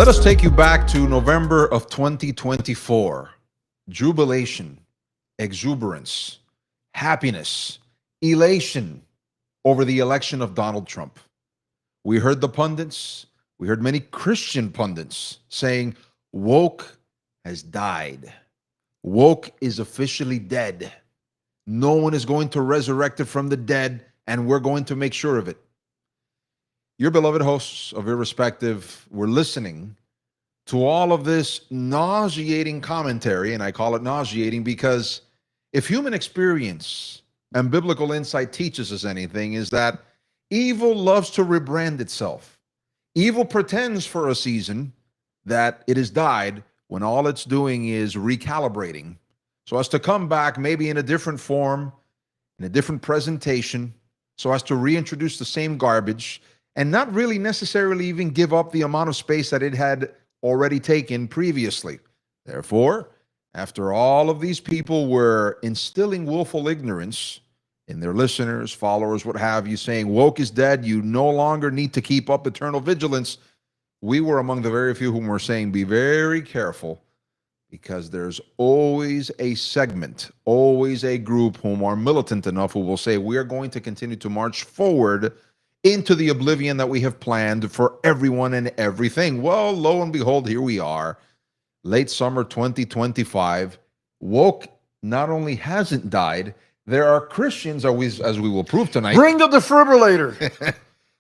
Let us take you back to November of 2024. Jubilation, exuberance, happiness, elation over the election of Donald Trump. We heard the pundits, we heard many Christian pundits saying, woke has died. Woke is officially dead. No one is going to resurrect it from the dead, and we're going to make sure of it. Your beloved hosts of Irrespective were listening to all of this nauseating commentary, and I call it nauseating because if human experience and biblical insight teaches us anything, is that evil loves to rebrand itself. Evil pretends for a season that it has died when all it's doing is recalibrating so as to come back maybe in a different form, in a different presentation, so as to reintroduce the same garbage and not really necessarily even give up the amount of space that it had already taken previously. Therefore, after all of these people were instilling willful ignorance in their listeners, followers, what have you, saying woke is dead, you no longer need to keep up eternal vigilance, we were among the very few whom were saying be very careful, because there's always a segment, always a group whom are militant enough who will say we are going to continue to march forward into the oblivion that we have planned for everyone and everything. Well, lo and behold, here we are, late summer 2025. Woke not only hasn't died, there are Christians, as we will prove tonight. Bring the defibrillator.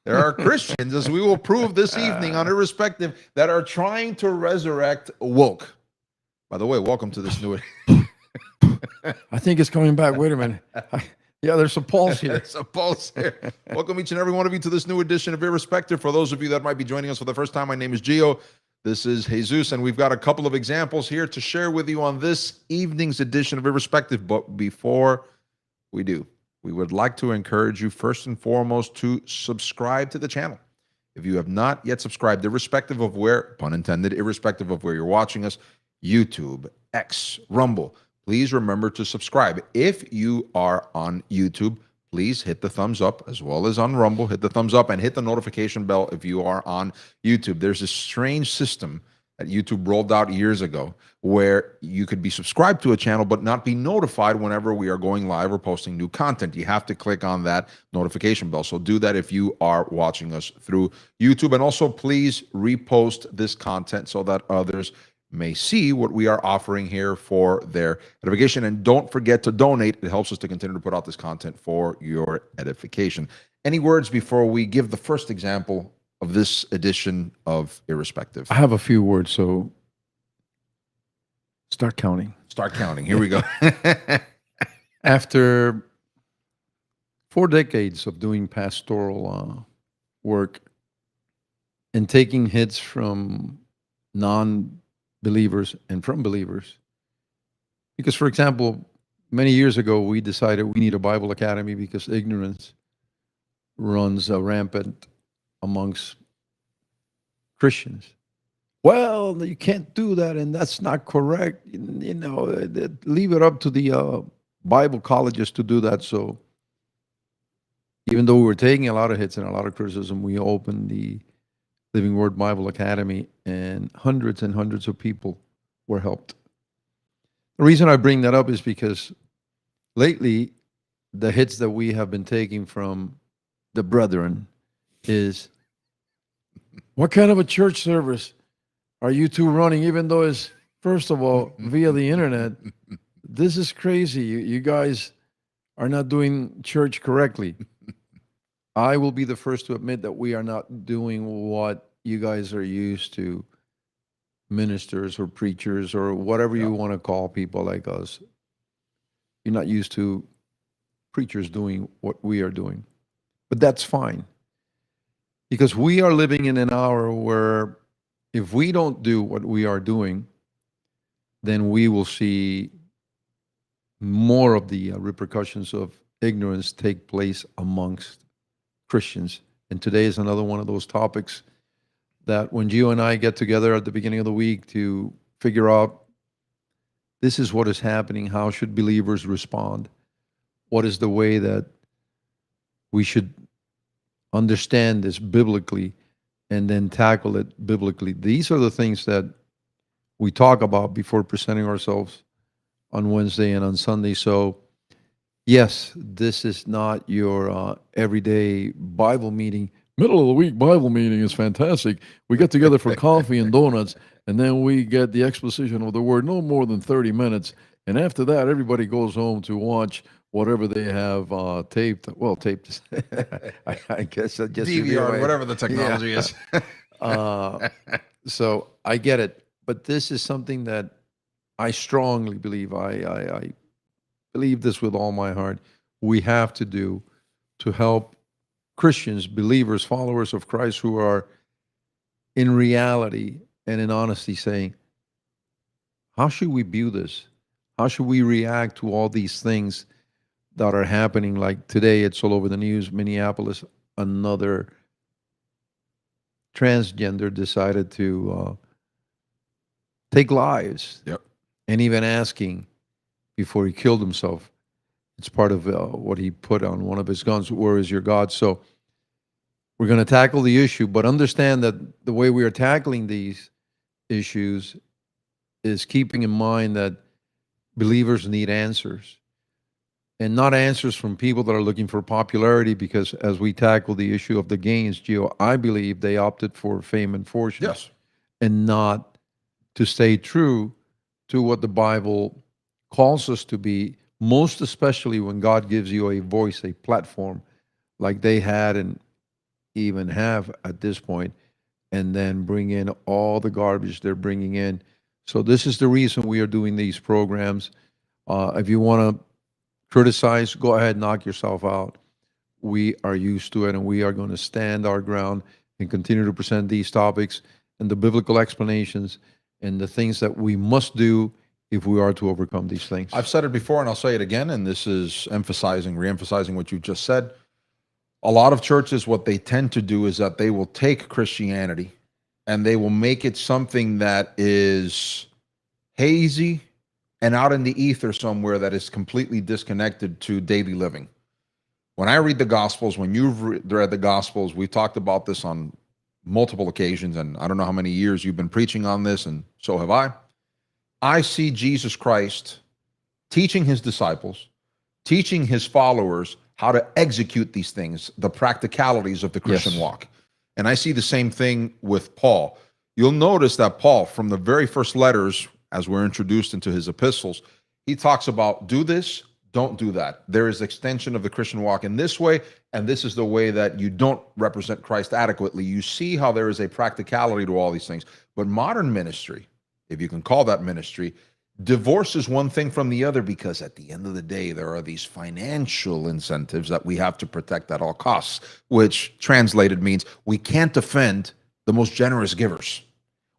There are Christians, as we will prove this evening on Irrespective, that are trying to resurrect woke. By the way, welcome to this new... I think it's coming back. Wait a minute. Yeah, there's a pulse here. There's a pulse here. Welcome each and every one of you to this new edition of Irrespective. For those of you that might be joining us for the first time, my name is Gio. This is Jesus, and we've got a couple of examples here to share with you on this evening's edition of Irrespective. But before we do, we would like to encourage you first and foremost to subscribe to the channel. If you have not yet subscribed, irrespective of where, pun intended, irrespective of where you're watching us, YouTube, X, Rumble, please remember to subscribe. If you are on YouTube, please hit the thumbs up, as well as on Rumble, hit the thumbs up and hit the notification bell if you are on YouTube. There's a strange system that YouTube rolled out years ago where you could be subscribed to a channel but not be notified whenever we are going live or posting new content. You have to click on that notification bell. So do that if you are watching us through YouTube. And also please repost this content so that others may see what we are offering here for their edification. And don't forget to donate. It helps us to continue to put out this content for your edification. Any words before we give the first example of this edition of Irrespective? I have a few words, so start counting. Start counting. Here we go. After 4 decades of doing pastoral work and taking hits from non-believers and from believers, because, for example, many years ago, we decided we need a Bible academy because ignorance runs rampant amongst Christians. Well, you can't do that, and that's not correct. You know, leave it up to the Bible colleges to do that. So even though we were taking a lot of hits and a lot of criticism, we opened the Living Word Bible Academy, and hundreds of people were helped. The reason I bring that up is because lately, the hits that we have been taking from the brethren is, what kind of a church service are you two running, even though it's, first of all, via the internet? This is crazy. You guys are not doing church correctly. I will be the first to admit that we are not doing what you guys are used to, ministers or preachers or whatever you want to call people like us. You're not used to preachers doing what we are doing. But that's fine. Because we are living in an hour where if we don't do what we are doing, then we will see more of the repercussions of ignorance take place amongst Christians. And today is another one of those topics that when Gio and I get together at the beginning of the week to figure out this is what is happening, how should believers respond, what is the way that we should understand this biblically, and then tackle it biblically. These are the things that we talk about before presenting ourselves on Wednesday and on Sunday. So, yes, this is not your everyday Bible meeting. Middle of the week Bible meeting is fantastic. We get together for coffee and donuts, and then we get the exposition of the word, no more than 30 minutes. And after that, everybody goes home to watch whatever they have taped. Well, taped, I guess that just DVR, whatever the technology is. So I get it. But this is something that I strongly believe. I believe this with all my heart. We have to do to help Christians, believers, followers of Christ who are in reality and in honesty saying, how should we view this? How should we react to all these things that are happening? Like today, it's all over the news. Minneapolis, another transgender decided to take lives. Yep. And even asking before he killed himself. It's part of what he put on one of his guns, where is your God? So we're going to tackle the issue, but understand that the way we are tackling these issues is keeping in mind that believers need answers. And not answers from people that are looking for popularity, because as we tackle the issue of the gains, Gio, I believe they opted for fame and fortune. Yes. And not to stay true to what the Bible calls us to be, most especially when God gives you a voice, a platform, like they had and even have at this point, and then bring in all the garbage they're bringing in. So this is the reason we are doing these programs. If you want to criticize, go ahead, knock yourself out. We are used to it, and we are going to stand our ground and continue to present these topics and the biblical explanations and the things that we must do if we are to overcome these things. I've said it before and I'll say it again, and this is re-emphasizing what you just said. A lot of churches, what they tend to do is that they will take Christianity and they will make it something that is hazy and out in the ether somewhere that is completely disconnected to daily living. When I read the Gospels, when you've read the Gospels, we've talked about this on multiple occasions, and I don't know how many years you've been preaching on this, and so have I. I see Jesus Christ teaching his disciples, teaching his followers how to execute these things, the practicalities of the Christian walk. And I see the same thing with Paul. You'll notice that Paul, from the very first letters, as we're introduced into his epistles, he talks about do this, don't do that. There is extension of the Christian walk in this way, and this is the way that you don't represent Christ adequately. You see how there is a practicality to all these things. But modern ministry, if you can call that ministry, divorces one thing from the other, because at the end of the day, there are these financial incentives that we have to protect at all costs, which translated means we can't offend the most generous givers.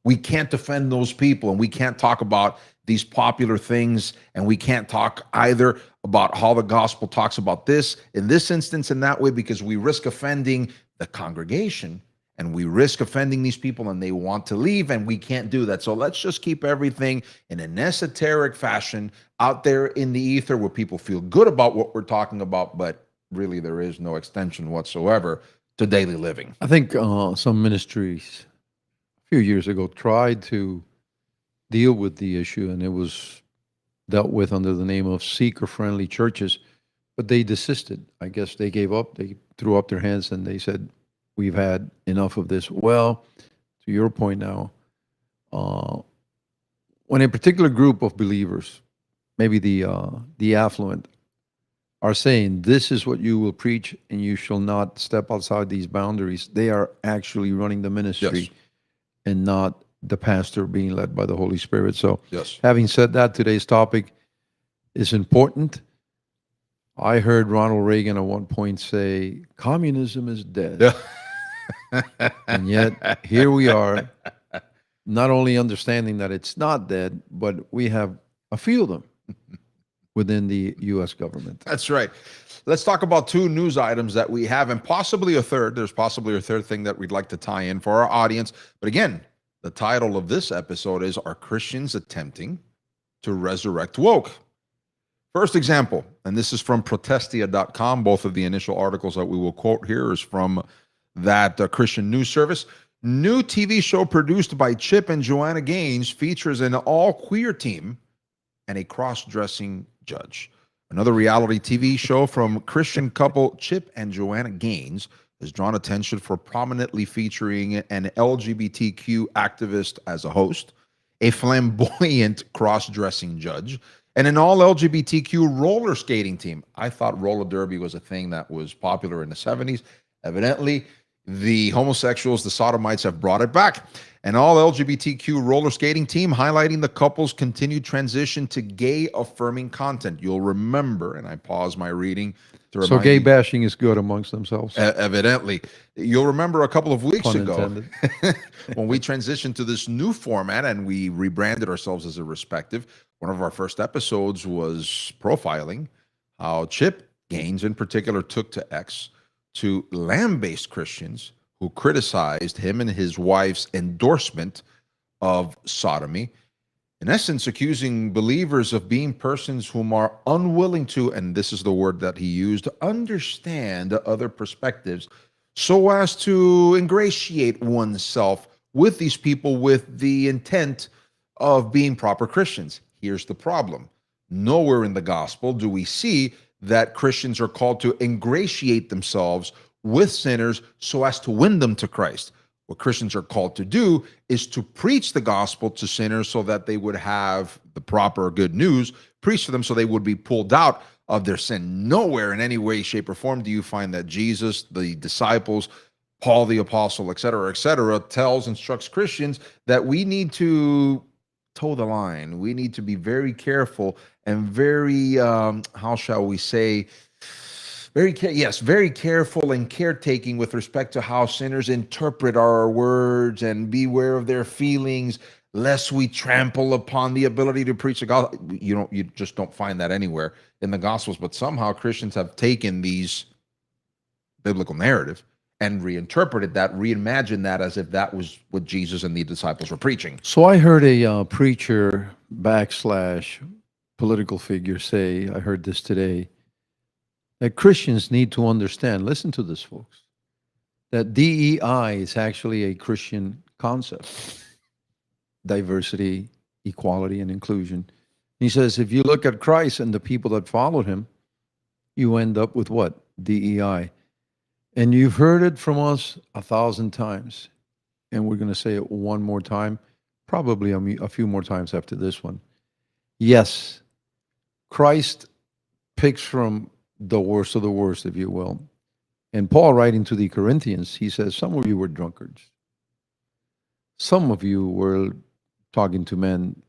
We can't defend those people, and we can't talk about these popular things, and we can't talk either about how the gospel talks about this in this instance and that way, because we risk offending the congregation and we risk offending these people, and they want to leave, and we can't do that. So let's just keep everything in an esoteric fashion out there in the ether where people feel good about what we're talking about, but really there is no extension whatsoever to daily living. I think some ministries a few years ago tried to deal with the issue, and it was dealt with under the name of seeker-friendly churches, but they desisted. I guess they gave up. They threw up their hands and they said, we've had enough of this. Well, to your point now, when a particular group of believers, maybe the affluent, are saying, this is what you will preach and you shall not step outside these boundaries, they are actually running the ministry and not the pastor being led by the Holy Spirit. So having said that, today's topic is important. I heard Ronald Reagan at one point say, communism is dead. And yet here we are, not only understanding that it's not dead, but we have a few of them within the U.S. government. That's right. Let's talk about two news items that we have, and possibly a third. There's possibly a third thing that we'd like to tie in for our audience. But again, the title of this episode is, Are Christians Attempting to Resurrect Woke? First example, and this is from protestia.com. Both of the initial articles that we will quote here is from that Christian news service. New TV show produced by Chip and Joanna Gaines features an all-queer team and a cross-dressing judge. Another reality TV show from Christian couple Chip and Joanna Gaines has drawn attention for prominently featuring an LGBTQ activist as a host, a flamboyant cross-dressing judge, and an all-LGBTQ roller skating team. I thought roller derby was a thing that was popular in the 70s. Evidently, the homosexuals, the sodomites, have brought it back. An all-LGBTQ roller skating team highlighting the couple's continued transition to gay-affirming content. You'll remember, and I pause my reading to remind So gay you, bashing is good amongst themselves. evidently. You'll remember a couple of weeks Pun ago intended. when we transitioned to this new format and we rebranded ourselves as Irrespective. One of our first episodes was profiling how Chip Gaines in particular took to X to land-based Christians who criticized him and his wife's endorsement of sodomy, in essence accusing believers of being persons whom are unwilling to, and this is the word that he used, understand other perspectives so as to ingratiate oneself with these people with the intent of being proper Christians. Here's the problem. Nowhere in the gospel do we see that Christians are called to ingratiate themselves with sinners so as to win them to Christ. What Christians are called to do is to preach the gospel to sinners so that they would have the proper good news preached to them so they would be pulled out of their sin. Nowhere in any way, shape, or form do you find that Jesus, the disciples, Paul the apostle, et cetera, instructs Christians that we need to toe the line. We need to be very careful and very, how shall we say, very careful and caretaking with respect to how sinners interpret our words, and beware of their feelings, lest we trample upon the ability to preach the gospel. You just don't find that anywhere in the Gospels. But somehow Christians have taken these biblical narrative and reinterpreted that, reimagined that as if that was what Jesus and the disciples were preaching. So I heard a preacher / political figure say, I heard this today, that Christians need to understand, listen to this, folks, that DEI is actually a Christian concept. Diversity, equality, and inclusion. He says, if you look at Christ and the people that followed him, you end up with what? DEI. And you've heard it from us 1,000 times. And we're going to say it one more time, probably a few more times after this one. Yes, Christ picks from the worst of the worst, if you will. And Paul, writing to the Corinthians, he says, some of you were drunkards. Some of you were talking to men,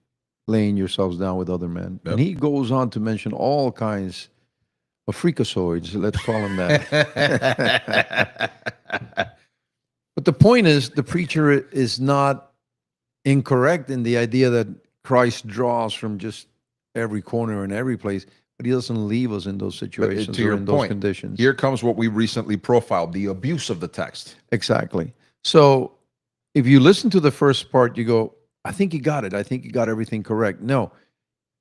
laying yourselves down with other men. Yep. And he goes on to mention all kinds of freakazoids, let's call them that. But the point is, the preacher is not incorrect in the idea that Christ draws from just every corner and every place, but he doesn't leave us in those situations to your or in those point, conditions. Here comes what we recently profiled, the abuse of the text. Exactly. So if you listen to the first part, you go, I think he got it. I think he got everything correct. No,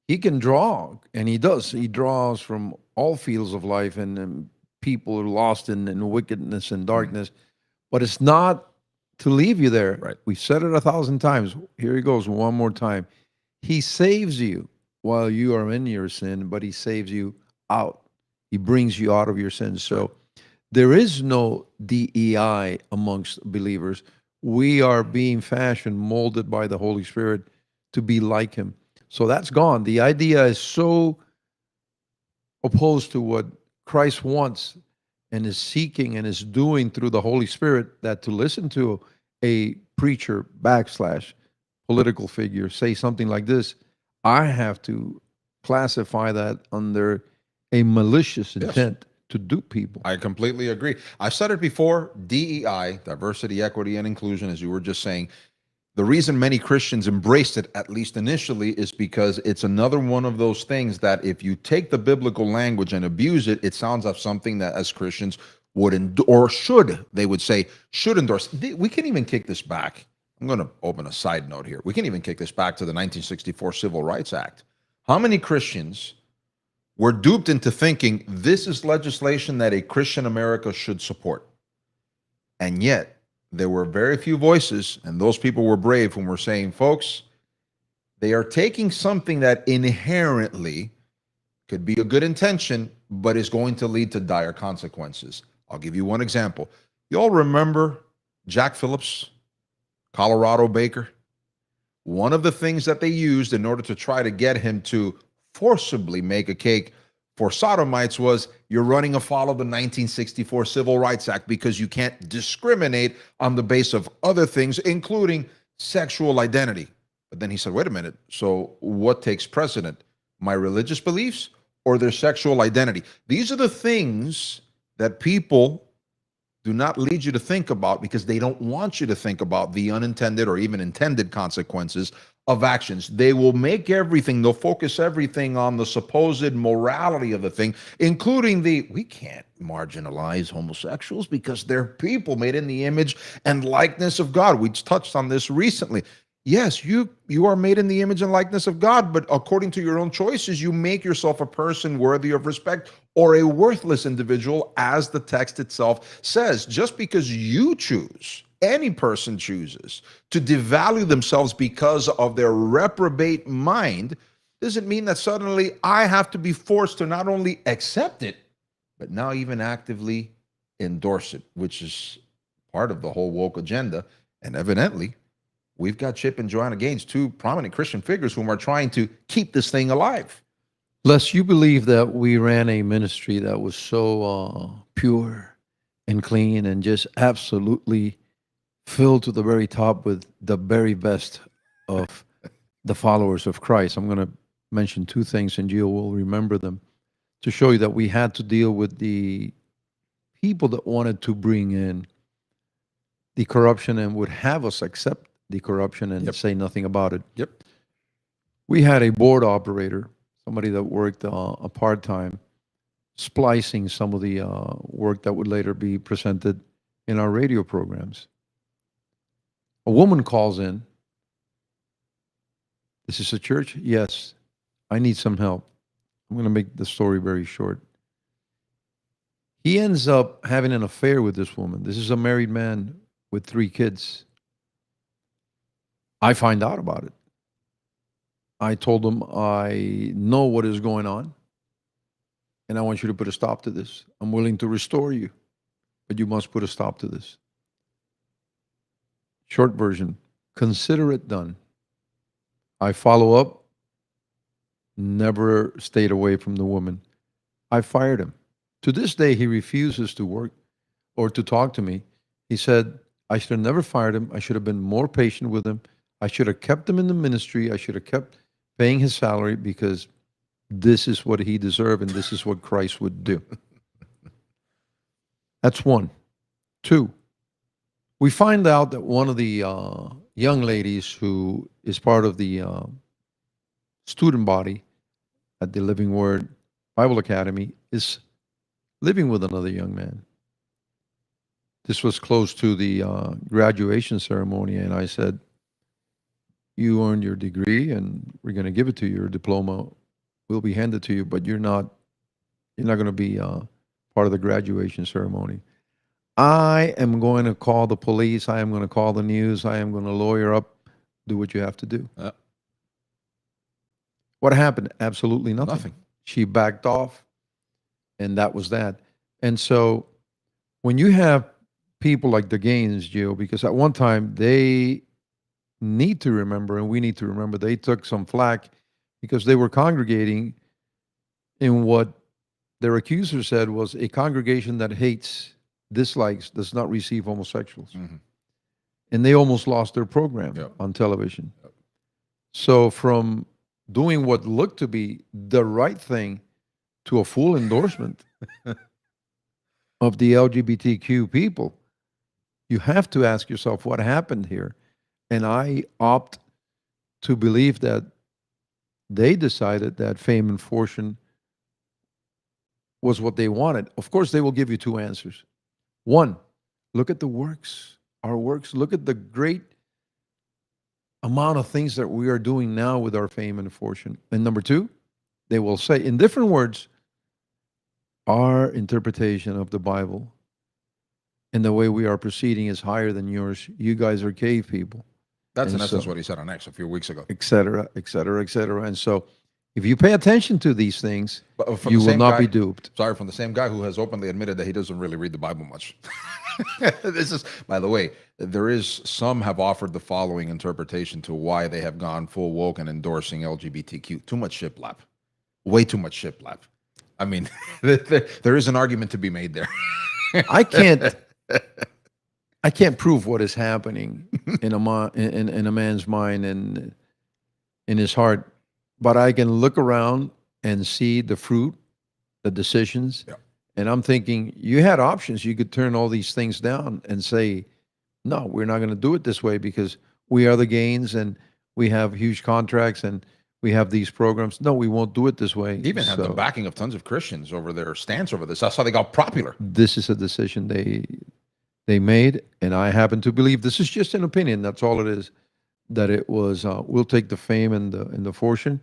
he can draw, and he does. He draws from all fields of life and people are lost in wickedness and darkness, but it's not to leave you there. Right. We've said it 1,000 times. Here he goes one more time. He saves you while you are in your sin, but he saves you out. He brings you out of your sins. So there is no DEI amongst believers. We are being fashioned, molded by the Holy Spirit to be like him. So that's gone. The idea is so opposed to what Christ wants and is seeking and is doing through the Holy Spirit that to listen to a preacher / political figure say something like this, I have to classify that under a malicious intent to dupe people. I completely agree. I've said it before, DEI, diversity, equity, and inclusion, as you were just saying, the reason many Christians embraced it, at least initially, is because it's another one of those things that if you take the biblical language and abuse it, it sounds like something that as Christians would or should, they would say, should endorse. We can even kick this back. I'm going to open a side note here. We can even kick this back to the 1964 Civil Rights Act. How many Christians were duped into thinking this is legislation that a Christian America should support? And yet, there were very few voices, and those people were brave, whom were saying, folks, they are taking something that inherently could be a good intention, but is going to lead to dire consequences. I'll give you one example. You all remember Jack Phillips, Colorado baker? One of the things that they used in order to try to get him to forcibly make a cake for sodomites was, you're running afoul of the 1964 Civil Rights Act because you can't discriminate on the basis of other things, including sexual identity. But then he said, wait a minute, so what takes precedent? My religious beliefs or their sexual identity? These are the things that people do not lead you to think about because they don't want you to think about the unintended or even intended consequences of actions. They will make everything, they'll focus everything on the supposed morality of the thing, including we can't marginalize homosexuals because they're people made in the image and likeness of God. We touched on this recently. Yes, you are made in the image and likeness of God, but according to your own choices, you make yourself a person worthy of respect or a worthless individual, as the text itself says. Just because you choose, any person chooses, to devalue themselves because of their reprobate mind, doesn't mean that suddenly I have to be forced to not only accept it, but now even actively endorse it, which is part of the whole woke agenda. And evidently, we've got Chip and Joanna Gaines, two prominent Christian figures whom are trying to keep this thing alive. Les, you believe that we ran a ministry that was so pure and clean and just absolutely filled to the very top with the very best of the followers of Christ. I'm going to mention two things, and Gio will remember them, to show you that we had to deal with the people that wanted to bring in the corruption and would have us accept the corruption and say nothing about it. Yep. We had a board operator, somebody that worked a part-time, splicing some of the work that would later be presented in our radio programs. A woman calls in. This is a church? Yes. I need some help. I'm going to make the story very short. He ends up having an affair with this woman. This is a married man with 3 kids. I find out about it. I told him, I know what is going on, and I want you to put a stop to this. I'm willing to restore you, but you must put a stop to this. Short version, consider it done. I follow up, never stayed away from the woman. I fired him. To this day, he refuses to work or to talk to me. He said, I should have never fired him. I should have been more patient with him. I should have kept him in the ministry. I should have kept paying his salary because this is what he deserved and this is what Christ would do. That's one. 2, we find out that one of the young ladies who is part of the student body at the Living Word Bible Academy is living with another young man. This was close to the graduation ceremony, and I said, you earned your degree and we're going to give it to you. Your diploma will be handed to you, but you're not going to be part of the graduation ceremony. I am going to call the police. I am going to call the news. I am going to lawyer up. Do what you have to do. What happened? Absolutely nothing. Nothing. She backed off, and that was that. And so when you have people like the Gaines, Gio, because at one time they need to remember, and we need to remember, they took some flack because they were congregating in what their accuser said was a congregation that hates, dislikes, does not receive homosexuals. Mm-hmm. And they almost lost their program on television. So from doing what looked to be the right thing to a full endorsement of the LGBTQ people, you have to ask yourself what happened here. And I opt to believe that they decided that fame and fortune was what they wanted. Of course, they will give you 2 answers. 1, look at the works, our works. Look at the great amount of things that we are doing now with our fame and fortune. And number 2, they will say, in different words, our interpretation of the Bible and the way we are proceeding is higher than yours. You guys are cave people, That's and in essence so what he said on X a few weeks ago. et cetera, et cetera, et cetera. And so if you pay attention to these things, But from you the will same not guy, be duped. sorry, from the same guy who has openly admitted that he doesn't really read the Bible much. This is, by the way, there is some have offered the following interpretation to why they have gone full woke and endorsing LGBTQ. Too much shiplap, way too much shiplap. I mean, there is an argument to be made there. I can't prove what is happening in a man's mind and in his heart, but I can look around and see the fruit, the decisions. Yeah. And I'm thinking, you had options. You could turn all these things down and say, no, we're not going to do it this way because we are the gains and we have huge contracts and we have these programs. No, we won't do it this way. Even have the backing of tons of Christians over their stance over this. That's how they got popular. This is a decision they made, and I happen to believe, this is just an opinion, that's all it is, that it was, we'll take the fame and the fortune,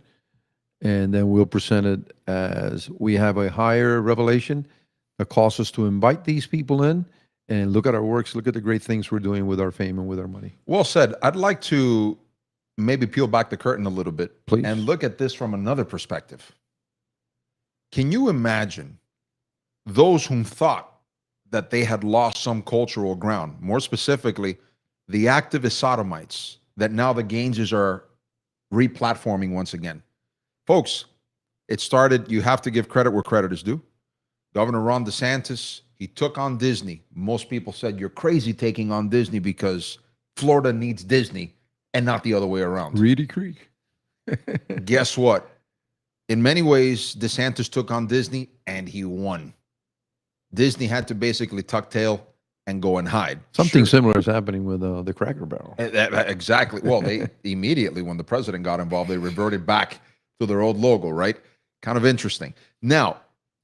and then we'll present it as we have a higher revelation that calls us to invite these people in and look at our works, look at the great things we're doing with our fame and with our money. Well said. I'd like to maybe peel back the curtain a little bit, Please. and look at this from another perspective. Can you imagine those whom thought that they had lost some cultural ground, more specifically, the activist sodomites, that now the Gaineses are replatforming once again? Folks, it started, you have to give credit where credit is due. Governor Ron DeSantis, he took on Disney. Most people said, you're crazy taking on Disney because Florida needs Disney and not the other way around. Reedy Creek. Guess what? In many ways, DeSantis took on Disney and he won. Disney had to basically tuck tail and go and hide. Something similar is happening with the Cracker Barrel. Exactly. Well, they immediately, when the president got involved, they reverted back to their old logo, right? Kind of interesting. Now,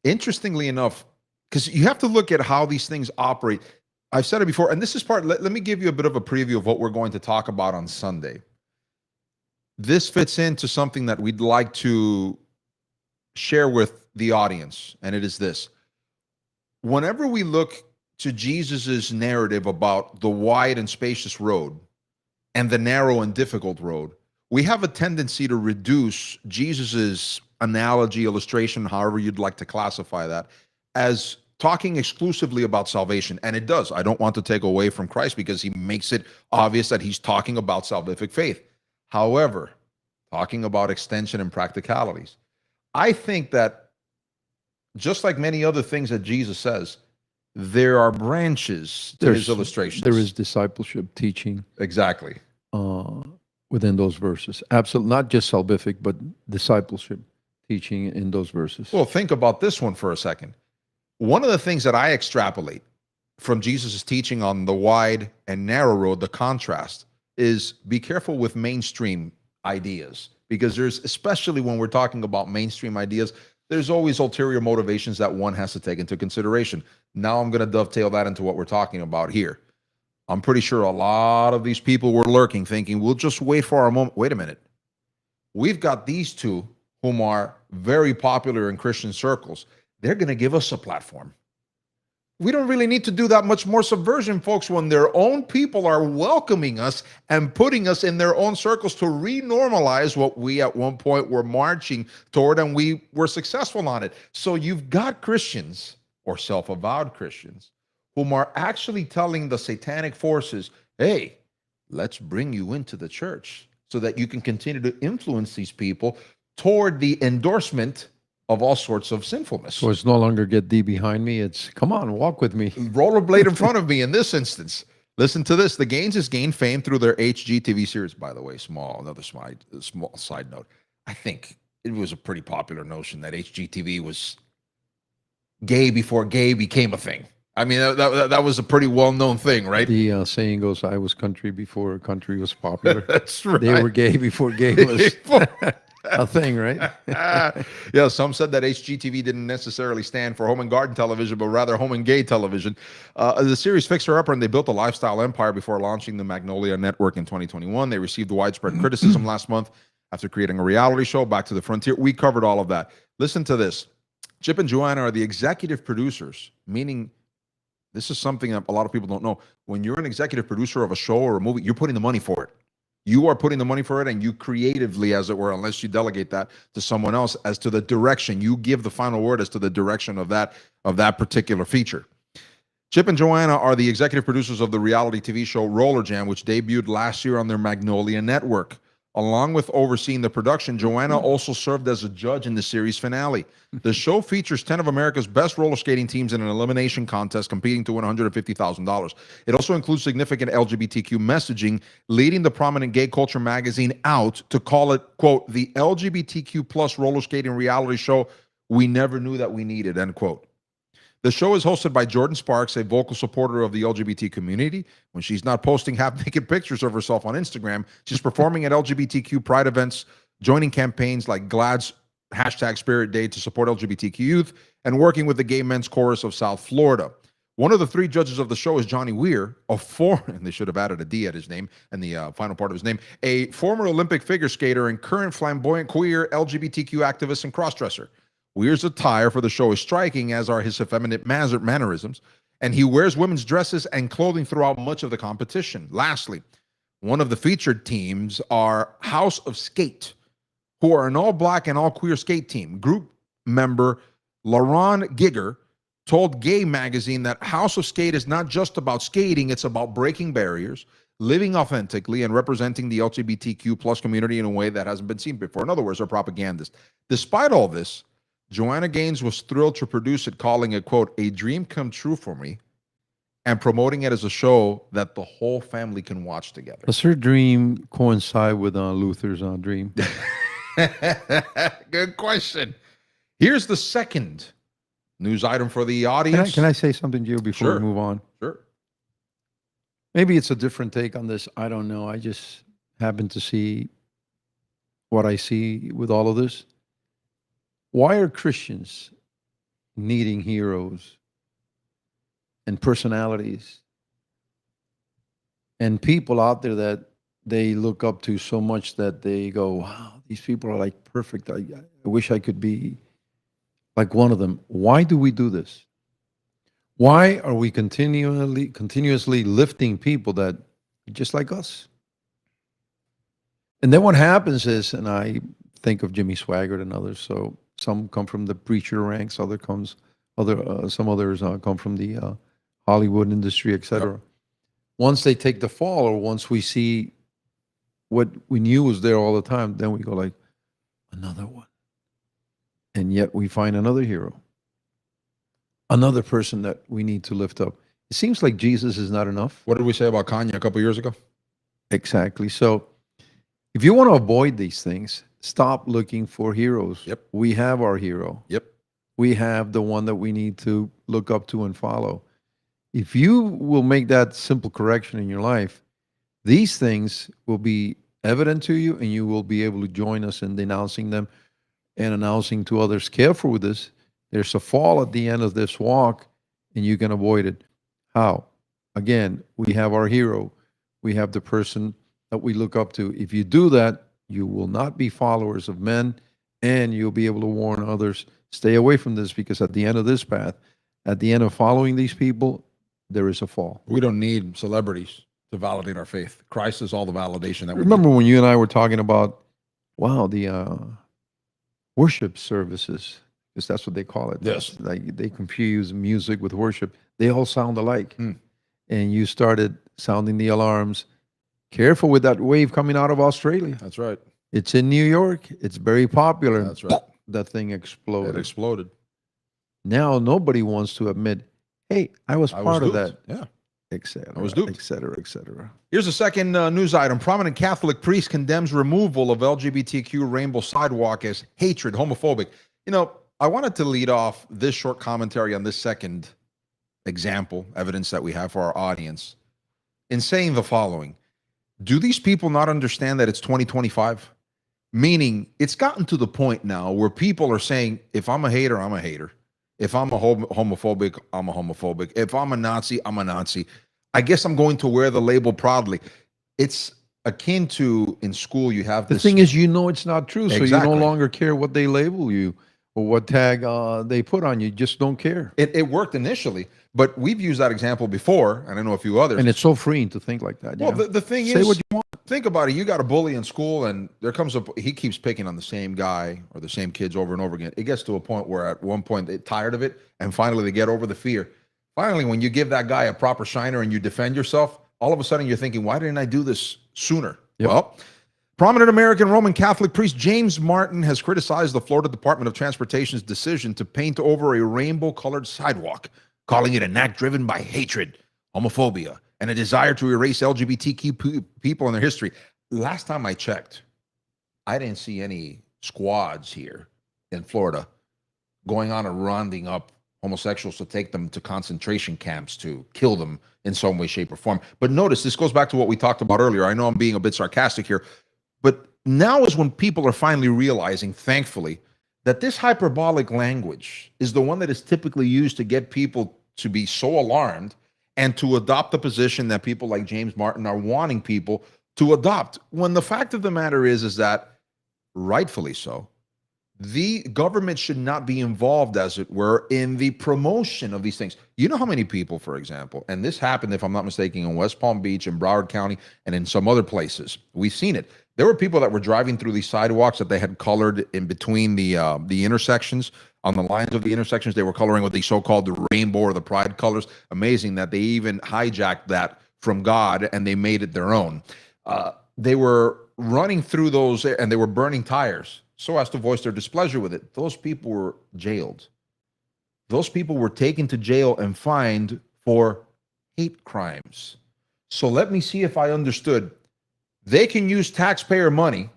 interestingly enough, because you have to look at how these things operate. I've said it before, and this is part, let me give you a bit of a preview of what we're going to talk about on Sunday. This fits into something that we'd like to share with the audience, and it is this. Whenever we look to Jesus's narrative about the wide and spacious road and the narrow and difficult road, we have a tendency to reduce Jesus's analogy, illustration, however you'd like to classify that, as talking exclusively about salvation. And it does. I don't want to take away from Christ because he makes it obvious that he's talking about salvific faith. However, talking about extension and practicalities, I think that just like many other things that Jesus says, there are branches to his illustrations. There is discipleship teaching. Exactly. Within those verses. Absolutely. Not just salvific, but discipleship teaching in those verses. Well, think about this one for a second. One of the things that I extrapolate from Jesus' teaching on the wide and narrow road, the contrast, is be careful with mainstream ideas. Because there's, especially when we're talking about mainstream ideas, there's always ulterior motivations that one has to take into consideration. Now I'm going to dovetail that into what we're talking about here. I'm pretty sure a lot of these people were lurking, thinking, we'll just wait for our moment. Wait a minute. We've got these two whom are very popular in Christian circles. They're going to give us a platform. We don't really need to do that much more subversion, folks, when their own people are welcoming us and putting us in their own circles to renormalize what we at one point were marching toward, and we were successful on it. So you've got Christians or self-avowed Christians whom are actually telling the satanic forces, hey, let's bring you into the church so that you can continue to influence these people toward the endorsement of all sorts of sinfulness. So it's no longer get thee behind me. It's come on, walk with me. Rollerblade in front of me in this instance. Listen to this. The Gaineses gained fame through their HGTV series, by the way, another small side note. I think it was a pretty popular notion that HGTV was gay before gay became a thing. I mean, that was a pretty well-known thing, right? The saying goes, I was country before country was popular. That's right. They were gay before gay was a thing, right? Yeah, some said that HGTV didn't necessarily stand for home and garden television, but rather home and gay television. The series fixed her up, and they built a lifestyle empire before launching the Magnolia Network in 2021. They received widespread criticism last month after creating a reality show, Back to the Frontier. We covered all of that. Listen to this. Chip and Joanna are the executive producers, meaning This is something that a lot of people don't know. When you're an executive producer of a show or a movie, you're putting the money for it. You are putting the money for it, and you creatively, as it were, unless you delegate that to someone else, as to the direction, you give the final word as to the direction of that particular feature. Chip and Joanna are the executive producers of the reality TV show Roller Jam, which debuted last year on their Magnolia network. Along with overseeing the production, Joanna also served as a judge in the series finale. The show features 10 of America's best roller skating teams in an elimination contest competing to win $150,000. It also includes significant LGBTQ messaging, leading the prominent gay culture magazine out to call it, quote, the LGBTQ plus roller skating reality show we never knew that we needed, end quote. The show is hosted by Jordan Sparks, a vocal supporter of the LGBT community. When she's not posting half-naked pictures of herself on Instagram, she's performing at LGBTQ pride events, joining campaigns like GLAAD's #Spirit Day to support LGBTQ youth, and working with the Gay Men's Chorus of South Florida. One of the 3 judges of the show is Johnny Weir, and they should have added a D at his name and the final part of his name, a former Olympic figure skater and current flamboyant queer LGBTQ activist and crossdresser. Weir's attire for the show is striking, as are his effeminate mannerisms, and he wears women's dresses and clothing throughout much of the competition. Lastly, one of the featured teams are House of Skate, who are an all-black and all-queer skate team. Group member LaRon Giger told Gay Magazine that House of Skate is not just about skating, it's about breaking barriers, living authentically, and representing the LGBTQ plus community in a way that hasn't been seen before. In other words, they're propagandists. Despite all this, Joanna Gaines was thrilled to produce it, calling it, quote, a dream come true for me, and promoting it as a show that the whole family can watch together. Does her dream coincide with Luther's dream? Good question. Here's the second news item for the audience. Can I say something to you before Sure. we move on? Sure. Maybe it's a different take on this. I don't know. I just happen to see what I see with all of this. Why are Christians needing heroes and personalities and people out there that they look up to so much that they go, wow, these people are like perfect. I wish I could be like one of them. Why do we do this? Why are we continuously lifting people that are just like us? And then what happens is, and I think of Jimmy Swaggart and others, so some come from the preacher ranks, some others come from the Hollywood industry, etc. Yep. Once they take the fall, or once we see what we knew was there all the time, then we go like, another one. And yet we find another hero, another person that we need to lift up. It seems like Jesus is not enough. What did we say about Kanye a couple years ago? Exactly. So if you want to avoid these things, stop looking for heroes. Yep. We have our hero. Yep. We have the one that we need to look up to and follow. If you will make that simple correction in your life, these things will be evident to you, and you will be able to join us in denouncing them and announcing to others, careful with this. There's a fall at the end of this walk, and you can avoid it. How? Again, we have our hero. We have the person that we look up to. If you do that, you will not be followers of men, and you'll be able to warn others, stay away from this, because at the end of this path, at the end of following these people, there is a fall. We don't need celebrities to validate our faith. Christ is all the validation that we Remember need. when you and I were talking about, wow, the worship services, because that's what they call it. Yes. Like they confuse music with worship. They all sound alike. Hmm. And you started sounding the alarms. Careful with that wave coming out of Australia. That's right. It's in New York. It's very popular. That's right. That thing exploded. It exploded. Now nobody wants to admit, hey, I was part of that, Yeah. et cetera, I was duped. et cetera, et cetera. Here's a second news item. Prominent Catholic priest condemns removal of LGBTQ rainbow sidewalk as hatred, homophobic. You know, I wanted to lead off this short commentary on this second example, evidence that we have for our audience, in saying the following. Do these people not understand that it's 2025? Meaning, it's gotten to the point now where people are saying, if I'm a hater, I'm a hater. If I'm a homophobic, I'm a homophobic. If I'm a Nazi, I'm a Nazi. I guess I'm going to wear the label proudly. It's akin to in school, you have The this. thing is, you know it's not true, so you no Exactly. longer care what they label you. or what tag they put on you. Just don't care. It worked initially, but we've used that example before, and I know a few others. And it's so freeing to think like that. Well, you know? the thing Say is, what you want. think about it. You got a bully in school, and there comes up. He keeps picking on the same guy or the same kids over and over again. It gets to a point where, at one point, they're tired of it, and finally, they get over the fear. Finally, when you give that guy a proper shiner and you defend yourself, all of a sudden you're thinking, "Why didn't I do this sooner?" Yep. Well, prominent American Roman Catholic priest James Martin has criticized the Florida Department of Transportation's decision to paint over a rainbow-colored sidewalk, calling it an act driven by hatred, homophobia, and a desire to erase LGBTQ people and their history. Last time I checked, I didn't see any squads here in Florida going on and rounding up homosexuals to take them to concentration camps to kill them in some way, shape, or form. But notice, this goes back to what we talked about earlier. I know I'm being a bit sarcastic here, but now is when people are finally realizing, thankfully, that this hyperbolic language is the one that is typically used to get people to be so alarmed and to adopt the position that people like James Martin are wanting people to adopt. When the fact of the matter is that, rightfully so, the government should not be involved, as it were, in the promotion of these things. You know how many people, for example, and this happened, if I'm not mistaken, in West Palm Beach, in Broward County, and in some other places. We've seen it. There were people that were driving through these sidewalks that they had colored in between the intersections. On the lines of the intersections, they were coloring with the so-called rainbow or the pride colors. Amazing that they even hijacked that from God and they made it their own. They were running through those and they were burning tires so as to voice their displeasure with it. Those people were jailed. Those people were taken to jail and fined for hate crimes. So let me see if I understood. They can use taxpayer money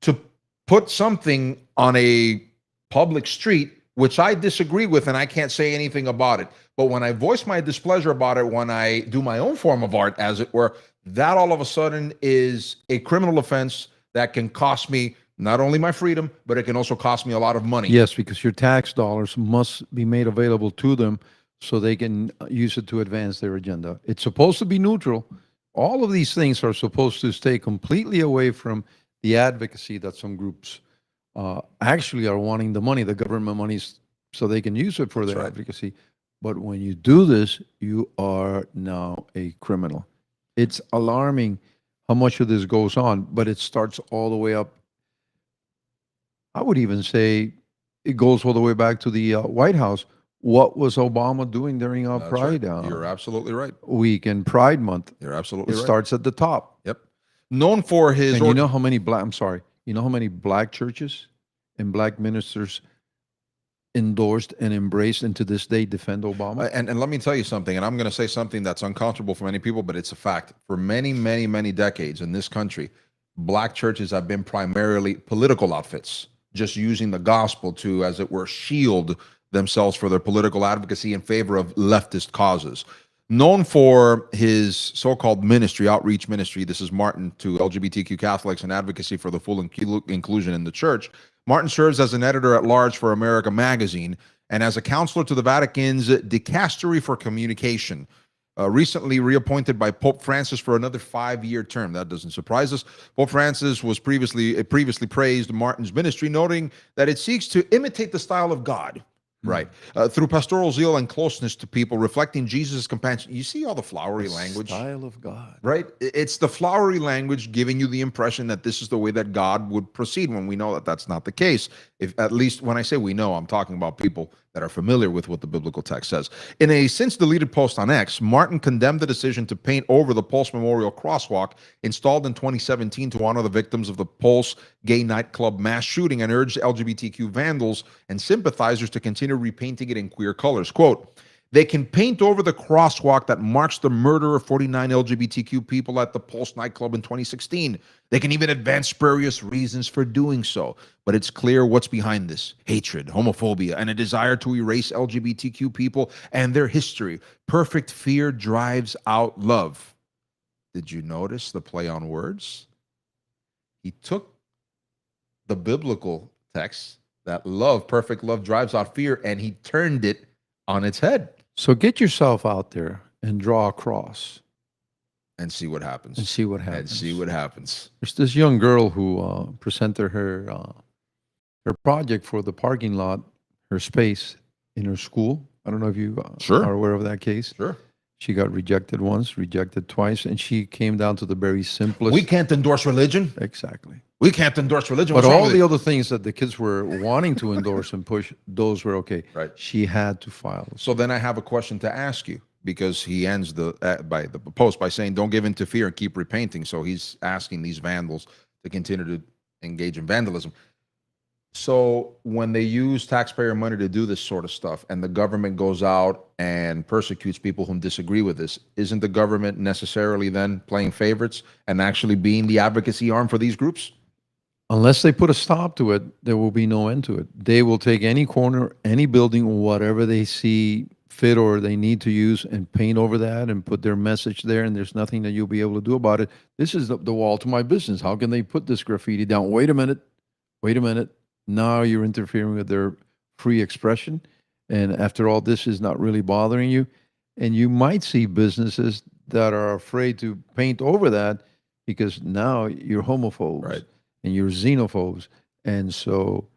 to put something on a public street, which I disagree with, and I can't say anything about it. But when I voice my displeasure about it, when I do my own form of art, as it were, that all of a sudden is a criminal offense that can cost me not only my freedom, but it can also cost me a lot of money. Yes, because your tax dollars must be made available to them so they can use it to advance their agenda. It's supposed to be neutral. All of these things are supposed to stay completely away from the advocacy that some groups actually are wanting the money, the government monies, so they can use it for their advocacy. But when you do this, you are now a criminal. It's alarming how much of this goes on, but it starts all the way up. I would even say it goes all the way back to the White House. What was Obama doing during our Pride You're absolutely right. week and Pride Month? You're absolutely It right. starts at the top. Yep. Known for his... And you know how many black, I'm sorry, you know how many black churches and black ministers endorsed and embraced and to this day defend Obama? And let me tell you something, and I'm going to say something that's uncomfortable for many people, but it's a fact. For many, many, many decades in this country, black churches have been primarily political outfits, just using the gospel to, as it were, shield themselves for their political advocacy in favor of leftist causes. Known for his so-called ministry, outreach ministry, this is Martin, to LGBTQ Catholics and advocacy for the full inclusion in the church. Martin serves as an editor-at-large for America Magazine and as a counselor to the Vatican's Dicastery for Communication. Recently reappointed by Pope Francis for another 5-year term. That doesn't surprise us. Pope Francis was previously praised Martin's ministry, noting that it seeks to imitate the style of God. Right. Through pastoral zeal and closeness to people, reflecting Jesus' compassion. You see all the flowery language? Style of God. Right? It's the flowery language giving you the impression that this is the way that God would proceed, when we know that that's not the case. If, at least when I say we know, I'm talking about people that are familiar with what the biblical text says. In a since-deleted post on X, Martin condemned the decision to paint over the Pulse Memorial crosswalk installed in 2017 to honor the victims of the Pulse gay nightclub mass shooting, and urged LGBTQ vandals and sympathizers to continue repainting it in queer colors. Quote, "They can paint over the crosswalk that marks the murder of 49 LGBTQ people at the Pulse nightclub in 2016. They can even advance spurious reasons for doing so. But it's clear what's behind this: hatred, homophobia, and a desire to erase LGBTQ people and their history. Perfect fear drives out love." Did you notice the play on words? He took the biblical text, that love, perfect love drives out fear, and he turned it on its head. So get yourself out there and draw a cross. And see what happens. And see what happens. And see what happens. There's this young girl who presented her her project for the parking lot, her space in her school. I don't know if you Sure. are aware of that case. Sure. She got rejected once, rejected twice, and she came down to the very simplest. We can't endorse religion. Exactly. We can't endorse religion. But What's wrong all with the it? other things that the kids were wanting to endorse and push, those were okay. Right. She had to file. So then I have a question to ask you, because he ends the post by saying, "Don't give in to fear and keep repainting." So he's asking these vandals to continue to engage in vandalism. So when they use taxpayer money to do this sort of stuff, and the government goes out and persecutes people who disagree with this, isn't the government necessarily then playing favorites and actually being the advocacy arm for these groups? Unless they put a stop to it, there will be no end to it. They will take any corner, any building, whatever they see fit or they need to use, and paint over that and put their message there, and there's nothing that you'll be able to do about it. This is the wall to my business. How can they put this graffiti down? Wait a minute. Wait a minute. Now you're interfering with their free expression. And after all, this is not really bothering you. And you might see businesses that are afraid to paint over that because now you're homophobes. Right. And you're xenophobes. And so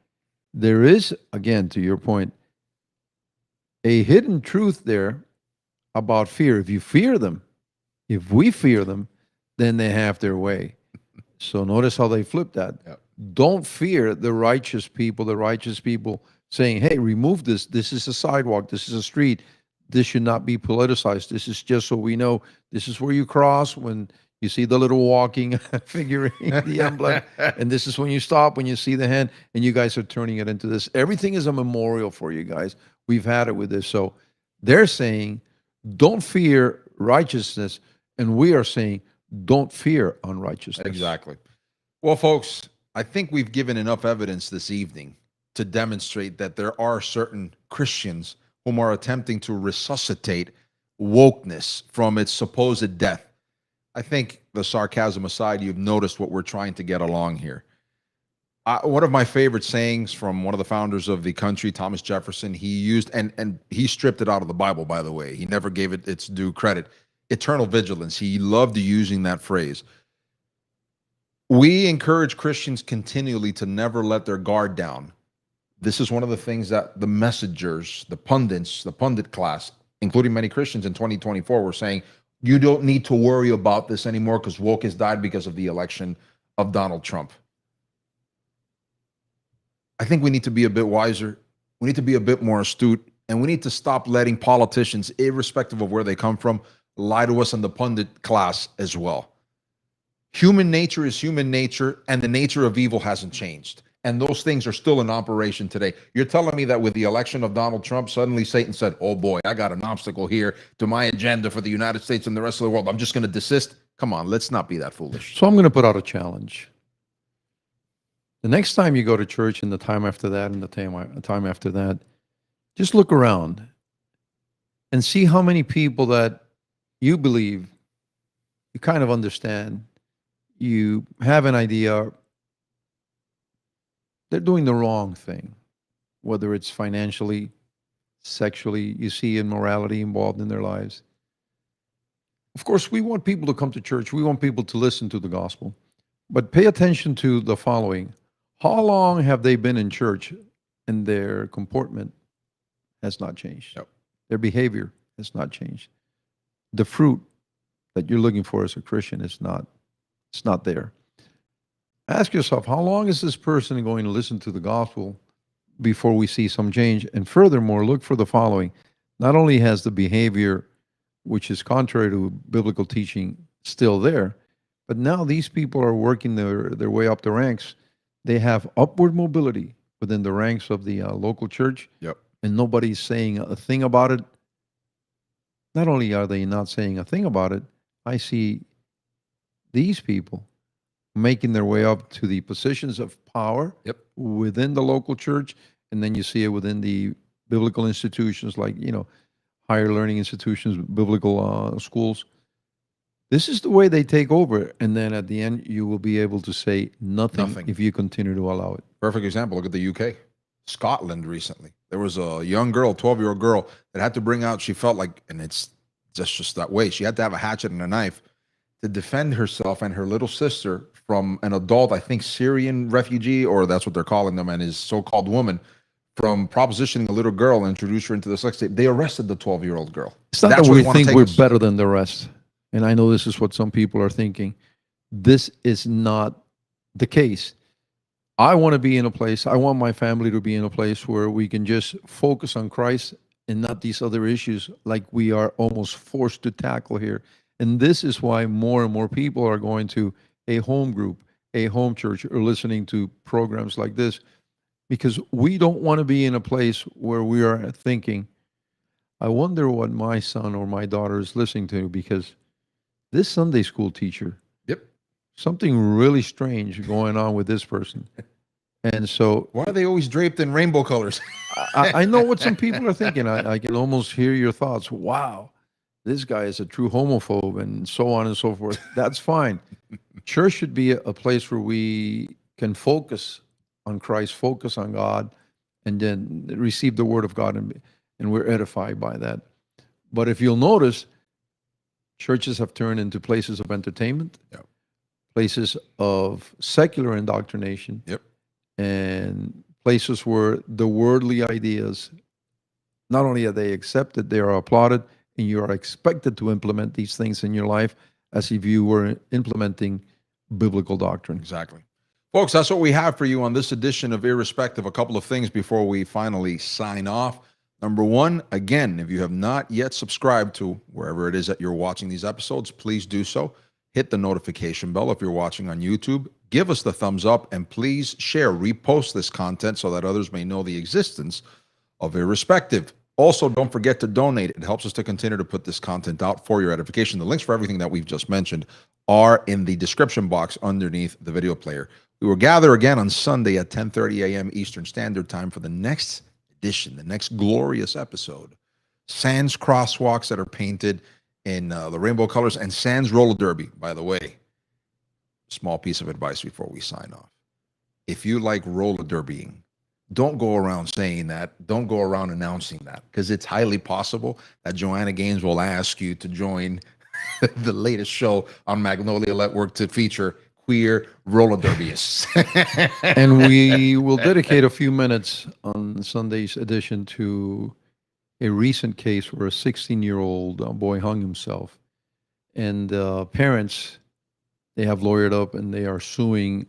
there is, again, to your point, a hidden truth there about fear. If you fear them, if we fear them, then they have their way. So notice how they flip that. Yep. Don't fear the righteous people saying, hey, remove this. This is a sidewalk. This is a street. This should not be politicized. This is just so we know this is where you cross when you see the little walking figurine, the emblem. And this is when you stop, when you see the hand, and you guys are turning it into this. Everything is a memorial for you guys. We've had it with this. So they're saying, don't fear righteousness. And we are saying, don't fear unrighteousness. Exactly. Well, folks, I think we've given enough evidence this evening to demonstrate that there are certain Christians whom are attempting to resuscitate wokeness from its supposed death. I think, the sarcasm aside, you've noticed what we're trying to get along here. One of my favorite sayings from one of the founders of the country, Thomas Jefferson, he used, and he stripped it out of the Bible, by the way. He never gave it its due credit. Eternal vigilance. He loved using that phrase. We encourage Christians continually to never let their guard down. This is one of the things that the messengers, the pundits, the pundit class, including many Christians in 2024, were saying, you don't need to worry about this anymore because woke has died because of the election of Donald Trump. I think we need to be a bit wiser. We need to be a bit more astute, and we need to stop letting politicians, irrespective of where they come from, lie to us in the pundit class as well. Human nature is human nature, and the nature of evil hasn't changed. And those things are still in operation today. You're telling me that with the election of Donald Trump, suddenly Satan said, oh boy, I got an obstacle here to my agenda for the United States and the rest of the world. I'm just going to desist. Come on, let's not be that foolish. So I'm going to put out a challenge. The next time you go to church and the time after that and the time after that, just look around and see how many people that you believe, you kind of understand, you have an idea, they're doing the wrong thing, whether it's financially, sexually, you see immorality involved in their lives. Of course, we want people to come to church. We want people to listen to the gospel. But pay attention to the following. How long have they been in church and their comportment has not changed? Yep. Their behavior has not changed. The fruit that you're looking for as a Christian is not, it's not there. Ask yourself, how long is this person going to listen to the gospel before we see some change? And furthermore, look for the following. Not only has the behavior, which is contrary to biblical teaching, still there, but now these people are working their way up the ranks. They have upward mobility within the ranks of the local church. Yep. And nobody's saying a thing about it. Not only are they not saying a thing about it, I see these people making their way up to the positions of power. Yep. Within the local church. And then you see it within the biblical institutions like, higher learning institutions, biblical schools. This is the way they take over. And then at the end, you will be able to say nothing. If you continue to allow it. Perfect example. Look at the UK. Scotland recently. There was a young girl, 12-year-old girl, that had to bring out, she felt like, and it's just that way, she had to have a hatchet and a knife. to defend herself and her little sister from an adult, I think Syrian refugee, or that's what they're calling them, and his so-called woman, from propositioning a little girl and introduce her into the sex tape. They arrested the 12-year-old girl. It's not That's that where we they wanna think take we're us. better than the rest. And I know this is what some people are thinking. This is not the case. I want to be in a place, I want my family to be in a place where we can just focus on Christ and not these other issues like we are almost forced to tackle here. And this is why more and more people are going to a home group, a home church, or listening to programs like this, because we don't want to be in a place where we are thinking, I wonder what my son or my daughter is listening to, because this Sunday school teacher, Yep. something really strange going on with this person. And so Why are they always draped in rainbow colors? I know what some people are thinking. I can almost hear your thoughts. Wow, this guy is a true homophobe, and so on and so forth. That's fine. Church should be a place where we can focus on Christ, focus on God, and then receive the word of God, and we're edified by that. But if you'll notice, churches have turned into places of entertainment, Yep. places of secular indoctrination, Yep. and places where the worldly ideas, not only are they accepted, they are applauded, and you are expected to implement these things in your life as if you were implementing biblical doctrine. Exactly. Folks, that's what we have for you on this edition of Irrespective. A couple of things before we finally sign off. Number one, again, if you have not yet subscribed to wherever it is that you're watching these episodes, please do so. Hit the notification bell if you're watching on YouTube. Give us the thumbs up, and please share, repost this content so that others may know the existence of Irrespective. Also, don't forget to donate. It helps us to continue to put this content out for your edification. The links for everything that we've just mentioned are in the description box underneath the video player. We will gather again on Sunday at 10:30 a.m. Eastern Standard Time for the next edition, the next glorious episode. Sans crosswalks that are painted in the rainbow colors, and sans roller derby, by the way. Small piece of advice before we sign off. If you like roller derbying, don't go around saying that. Don't go around announcing that, because it's highly possible that Joanna Gaines will ask you to join the latest show on Magnolia Network to feature queer roller derbyists. And we will dedicate a few minutes on Sunday's edition to a recent case where a 16-year-old boy hung himself. And parents, they have lawyered up and they are suing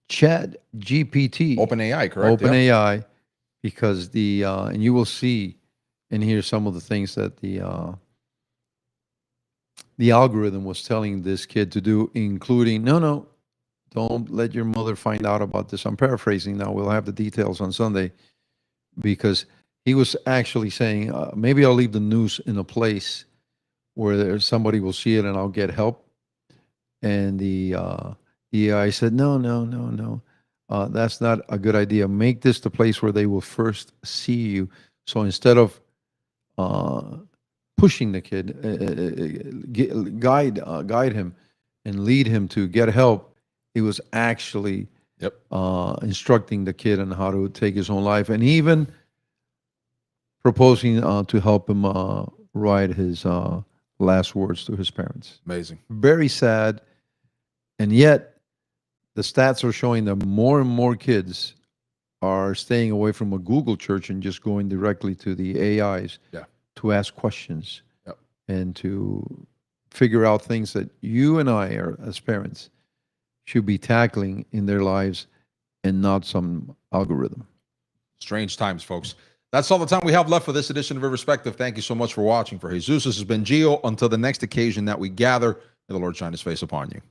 ChatGPT. OpenAI, correct? OpenAI, because and you will see and hear some of the things that the algorithm was telling this kid to do, including, no, don't let your mother find out about this. I'm paraphrasing now. We'll have the details on Sunday, because he was actually saying, maybe I'll leave the news in a place where somebody will see it and I'll get help. And the AI said, no, that's not a good idea. Make this the place where they will first see you. So instead of pushing the kid, guide him and lead him to get help, he was actually instructing the kid on how to take his own life, and even proposing to help him write his last words to his parents. Amazing. Very sad. And yet the stats are showing that more and more kids are staying away from a Google church and just going directly to the AIs to ask questions and to figure out things that you and I, are, as parents, should be tackling in their lives, and not some algorithm. Strange times, folks. That's all the time we have left for this edition of Irrespective. Thank you so much for watching. For Jesus, this has been Gio. Until the next occasion that we gather, may the Lord shine his face upon you.